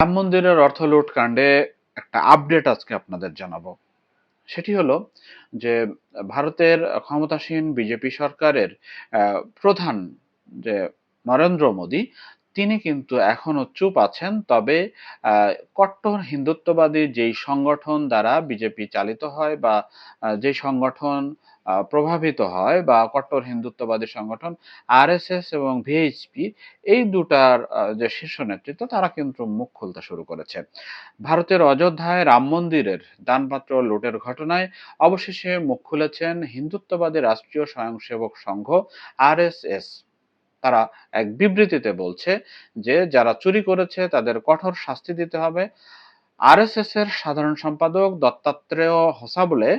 রাম মন্দিরের অর্থ লুট কাণ্ডে একটা আপডেট আজকে আপনাদের জানাবো। সেটি হলো যে ভারতের ক্ষমতাসীন বিজেপি সরকারের প্রধান যে নরেন্দ্র মোদী, তিনি কিন্তু এখনো চুপ আছেন। তবে কট্টর হিন্দুত্ববাদী যেই সংগঠন দ্বারা বিজেপি চালিত হয় বা যেই সংগঠন প্রভাবিত হয় বা কট্টর হিন্দুত্ববাদী সংগঠন আরএসএস এবং ভিএইচপি, এই দুটার যে শীর্ষ নেতৃত্ব তারা কিন্তু মুখ খুলতে শুরু করেছে। ভারতের অযোধ্যায় রাম মন্দিরের দানপাত্র লুটের ঘটনায় অবশেষে মুখ খুলেছেন হিন্দুত্ববাদী রাষ্ট্রীয় স্বয়ংসেবক সংঘ আরএসএস। তারা এক বিবৃতিতে বলছে যে যারা চুরি করেছে তাদের কঠোর শাস্তি দিতে হবে। আরএসএস এর সাধারণ সম্পাদক দত্তাত্রেয় হোসাবলে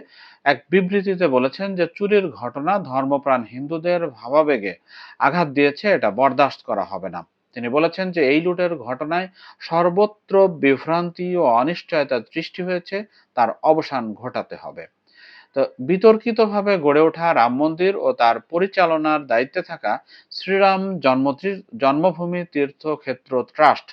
এক বিবৃতিতে বলেছেন যে চুরির ঘটনা ধর্মপ্রাণ হিন্দুদের ভাবাবেগে আঘাত দিয়েছে, এটা বরদাস্ত করা হবে না। তিনি বলেছেন যে এই লুটের ঘটনায় সর্বত্র বিভ্রান্তি ও অনিশ্চয়তার সৃষ্টি হয়েছে, তার অবসান ঘটাতে হবে। তো বিতর্কিতভাবে গড়ে ওঠা রাম মন্দির ও তার পরিচালনার দায়িত্বে থাকা শ্রীরাম জন্মভূমি তীর্থক্ষেত্র ট্রাস্ট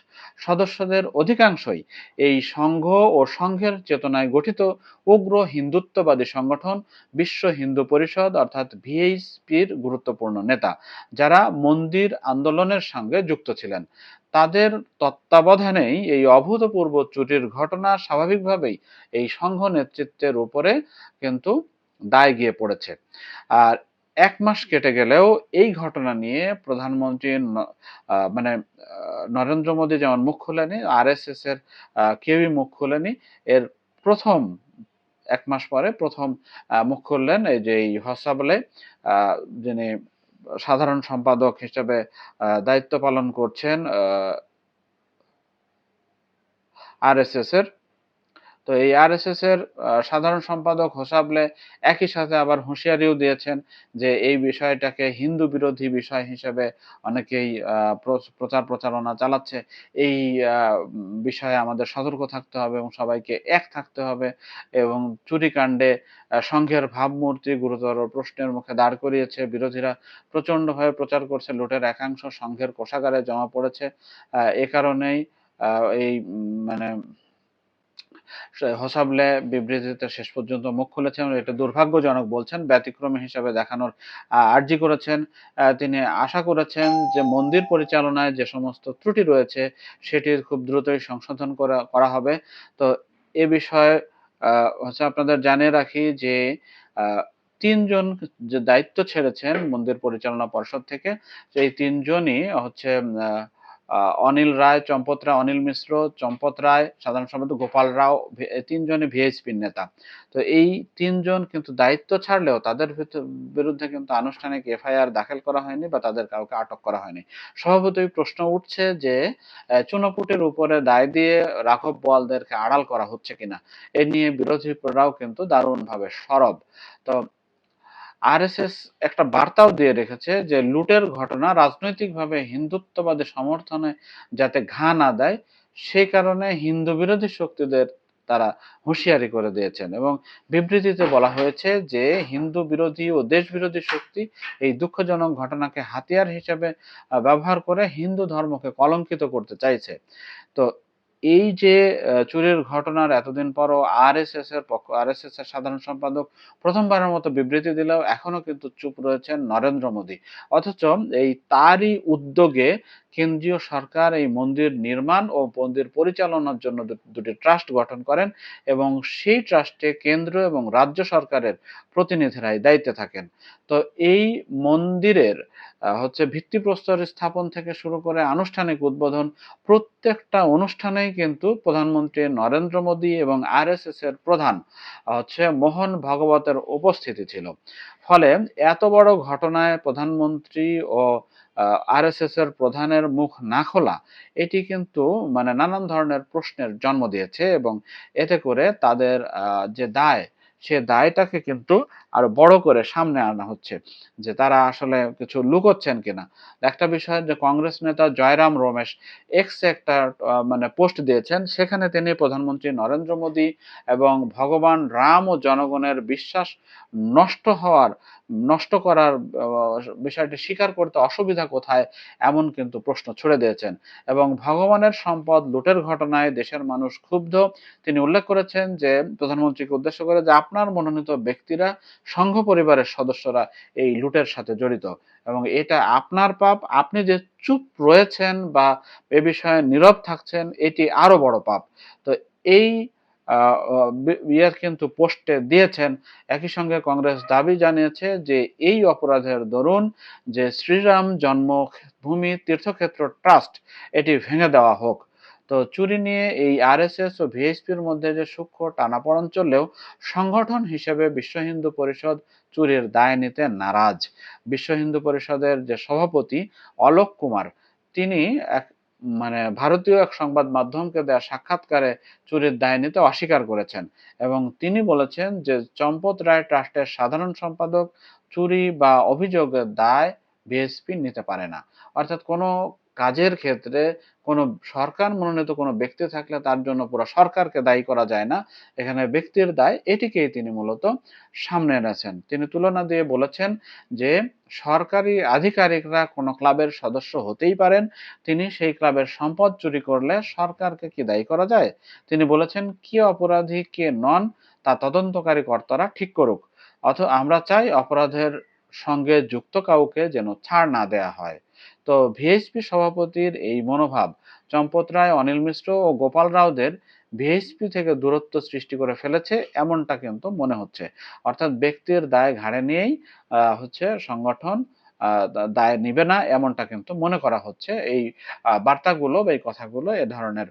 সদস্যদের অধিকাংশই এই সংঘ ও সংঘের চেতনায় গঠিত উগ্র হিন্দুত্ববাদী সংগঠন বিশ্ব হিন্দু পরিষদ অর্থাৎ ভিএইচপির গুরুত্বপূর্ণ নেতা, যারা মন্দির আন্দোলনের সঙ্গে যুক্ত ছিলেন। তাদের তত্ত্বাবধানেই এই অভূতপূর্ব চুরির ঘটনা স্বাভাবিকভাবেই এই সংঘ নেতৃত্বের উপরে কিন্তু দায় গিয়ে পড়েছে। আর ১ মাস কেটে গেলেও এই ঘটনা নিয়ে প্রধানমন্ত্রী মানে নরেন্দ্র মোদী যেমন মুখ খোলেনি, আরএসএস এর কেউই মুখ খোলেনি। এর প্রথম ১ মাস পরে প্রথম মুখ খুললেন এই যে এই হোসাবলে, যিনি সাধারণ সম্পাদক হিসেবে দায়িত্ব পালন করছেন আরএসএস এর। তো এই আরএসএস এর সাধারণ সম্পাদক হোসাবলে একই সাথে আবার হুঁশিয়ারিও দিয়েছেন যে এই বিষয়টাকে হিন্দু বিরোধী বিষয় হিসেবে অনেকেই প্রচার প্রচারণা চালাচ্ছে। এই বিষয়ে আমাদের সতর্ক থাকতে হবে এবং সবাইকে এক থাকতে হবে। এবং চুরিকাণ্ডে সংঘের ভাবমূর্তি গুরুতর প্রশ্নের মুখে দাঁড় করিয়েছে। বিরোধীরা প্রচণ্ডভাবে প্রচার করছে লুটের একাংশ সংঘের কোষাগারে জমা পড়েছে। এ কারণেই এই মানে হোসাবলে বিবৃতিতে শেষ পর্যন্ত মুখ খুলেছেন, এটা দুর্ভাগ্যজনক বলছেন, ব্যতিক্রমী হিসাবে দেখানোর আর্জি করেছেন। তিনি আশা করেছেন যে মন্দির পরিচালনায় যে সমস্ত ত্রুটি রয়েছে সেটির খুব দ্রুতই সংশোধন করা হবে। তো এ বিষয়ে হচ্ছে আপনাদের জানিয়ে রাখি যে ৩ জন যে দায়িত্ব ছেড়েছেন মন্দির পরিচালনা পর্ষদ থেকে, এই ৩ জনই হচ্ছে অনিল রায়, চম্পত রায়, অনিল মিশ্র, চম্পত রায়, সাধারণ সম্পাদক গোপাল রাও, ৩ জনই ভিএইচপির নেতা। তো এই ৩ জন কিন্তু দায়িত্ব ছাড়লেও তাদের বিরুদ্ধে কিন্তু আনুষ্ঠানিক এফআইআর দাখিল করা হয়নি বা তাদের কাউকে আটক করা হয়নি। স্বভাবতই প্রশ্ন উঠছে যে চুনাপুটের উপরে দায় দিয়ে রাঘব বোয়ালদেরকে আড়াল করা হচ্ছে কিনা। এ নিয়ে বিরোধীরাও কিন্তু দারুণভাবে সরব। তো আরএসএস একটা বার্তাও দিয়ে রেখেছে যে লুটের ঘটনা রাজনৈতিকভাবে হিন্দুত্ববাদী সমর্থনে যাতে ঘা না দেয়, সেই কারণে হিন্দু বিরোধী শক্তিদের তারা হুঁশিয়ারি করে দিয়েছেন। এবং বিবৃতিতে বলা হয়েছে যে হিন্দু বিরোধী ও দেশ বিরোধী শক্তি এই দুঃখজনক ঘটনাকে হাতিয়ার হিসেবে ব্যবহার করে হিন্দু ধর্মকে কলঙ্কিত করতে চাইছে। তো এই যে চুরির ঘটনার এতদিন পরও আরএসএস এর সাধারণ সম্পাদক প্রথমবারের মতো বিবৃতি দিলেও এখনো কিন্তু চুপ রয়েছেন নরেন্দ্র মোদী। অথচ এই তারই উদ্যোগে কেন্দ্রীয় সরকার এই মন্দির নির্মাণ ও মন্দির পরিচালনার জন্য দুটি ট্রাস্ট গঠন করেন এবং সেই ট্রাস্টে কেন্দ্র এবং রাজ্য সরকারের প্রতিনিধিরাই দায়িত্বে থাকেন। তো এই মন্দিরের হচ্ছে ভিত্তিপ্রস্তর স্থাপন থেকে শুরু করে আনুষ্ঠানিক উদ্বোধন, প্রত্যেকটা অনুষ্ঠানেই কিন্তু প্রধানমন্ত্রী নরেন্দ্র মোদী এবং আরএসএস এর প্রধান হচ্ছে মোহন ভাগবতের উপস্থিতি ছিল। ফলে এত বড় ঘটনায় প্রধানমন্ত্রী ও আরএসএস এর প্রধানের মুখ না খোলা, এটি কিন্তু মানে নানান ধরনের প্রশ্নের জন্ম দিয়েছে এবং এতে করে তাদের যে দায়, সে দায়টাকে কিন্তু আরো বড় করে সামনে আনা হচ্ছে যে তারা আসলে কিছু লুকোচ্ছেন কিনা। একটা বিষয় যে কংগ্রেস নেতা জয়রাম রমেশ এক্সে একটা মানে পোস্ট দিয়েছেন, সেখানে তিনি প্রধানমন্ত্রী নরেন্দ্র মোদী এবং ভগবান রাম ও জনগণের বিশ্বাস নষ্ট হওয়ার নষ্ট করার বিষয়টি স্বীকার করতে অসুবিধা কোথায়, এমন কিন্তু প্রশ্ন ছুড়ে দিয়েছেন। এবং ভগবানের সম্পদ লুটের ঘটনায় দেশের মানুষ ক্ষুব্ধ। তিনি উল্লেখ করেছেন যে প্রধানমন্ত্রীকে উদ্দেশ্য করে যে আপনার মনোনীত ব্যক্তিরা, সংঘ পরিবারের সদস্যরা এই লুটের সাথে জড়িত এবং এটা আপনার পাপ। আপনি যে চুপ রয়েছেন বা এ বিষয়ে নীরব থাকছেন, এটি আরো বড় পাপ। তো এই ইয়ে কিন্তু পোস্টে দিয়েছেন। একই সঙ্গে কংগ্রেস দাবি জানিয়েছে যে এই অপরাধের দরুন যে শ্রীরাম জন্মভূমি তীর্থক্ষেত্র ট্রাস্ট এটি ভেঙে দেওয়া হোক। তো চুরি নিয়ে এই আরএসএস ও ভিএসপির মধ্যে যে সূক্ষ্ম টানাপোড়েন চললেও সংগঠন হিসেবে বিশ্ব হিন্দু পরিষদ চুরির দায় নিতে নারাজ। বিশ্ব হিন্দু পরিষদের যে সভাপতি অলোক কুমার, তিনি এক মানে ভারতীয় এক সংবাদ মাধ্যমকে দেয়া সাক্ষাৎকারে চুরির দায় নিতে অস্বীকার করেছেন এবং তিনি বলেছেন যে চম্পত রায় ট্রাস্টের সাধারণ সম্পাদক চুরি বা অভিযোগের দায় ভিএসপি নিতে পারে না। অর্থাৎ কোনো কাজের ক্ষেত্রে কোনো সরকার মনোনীত কোনো ব্যক্তি থাকলে তার জন্য পুরো সরকারকে দায়ী করা যায় না। এখানে ব্যক্তির দায়, এটিকেই তিনি মূলত সামনে এনেছেন। তিনি তুলনা দিয়ে বলেছেন যে সরকারি আধিকারিকরা কোনো ক্লাবের সদস্য হতেই পারেন, তিনি সেই ক্লাবের সম্পদ চুরি করলে সরকারকে কি দায়ী করা যায়? তিনি বলেছেন কে অপরাধী কে নন তা তদন্তকারী কর্তারা ঠিক করুক। আমরা চাই অপরাধের সঙ্গে যুক্ত কাউকে যেন ছাড় না দেয়া হয়। তো ভিএসপি সভাপতির এই মনোভাব চম্পত রায়, অনিল মিশ্র ও গোপাল রাওদের ভিএসপি থেকে দূরত্ব সৃষ্টি করে ফেলেছে, এমনটা কিন্তু মনে হচ্ছে। অর্থাৎ ব্যক্তির দায় ঘাড়ে নিয়েই হচ্ছে সংগঠন দায় নিবে না, এমনটা কিন্তু মনে করা হচ্ছে। এই বার্তাগুলো বা এই কথাগুলো এ ধরনের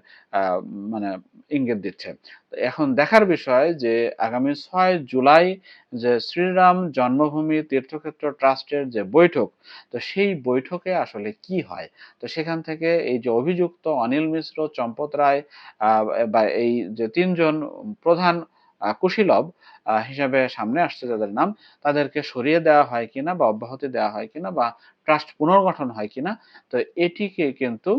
মানে ইঙ্গিত দিচ্ছে। এখন দেখার বিষয় যে আগামী 6 জুলাই যে শ্রীরাম জন্মভূমি তীর্থক্ষেত্র ট্রাস্টের যে বৈঠক, তো সেই বৈঠকে আসলে কি হয়। তো সেখান থেকে এই যে অভিযুক্ত অনিল মিশ্র, চম্পত রায় বা এই যে তিনজন প্রধান কুশীলব হিসাবে সামনে আসছে যাদের নাম, তাদেরকে সরিয়ে দেওয়া হয় কিনা বা অব্যাহতি দেওয়া হয় কিনা বা ট্রাস্ট পুনর্গঠন হয় কিনা, তো এটিকে কিন্তু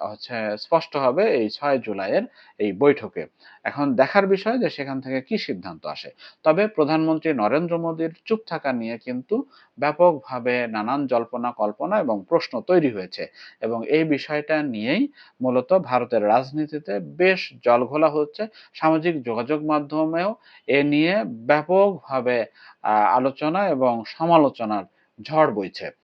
হচ্ছে স্পষ্ট হবে এই 6 জুলাইয়ের এই বৈঠকে। এখন দেখার বিষয় যে সেখান থেকে কি সিদ্ধান্ত আসে। তবে প্রধানমন্ত্রী নরেন্দ্র মোদীর চুপ থাকা নিয়ে কিন্তু ব্যাপকভাবে নানান জল্পনা কল্পনা এবং প্রশ্ন তৈরি হয়েছে এবং এই বিষয়টা নিয়েই মূলত ভারতের রাজনীতিতে বেশ জলঘোলা হচ্ছে। সামাজিক যোগাযোগ মাধ্যমেও এ নিয়ে ব্যাপকভাবে আলোচনা এবং সমালোচনার ঝড় বইছে।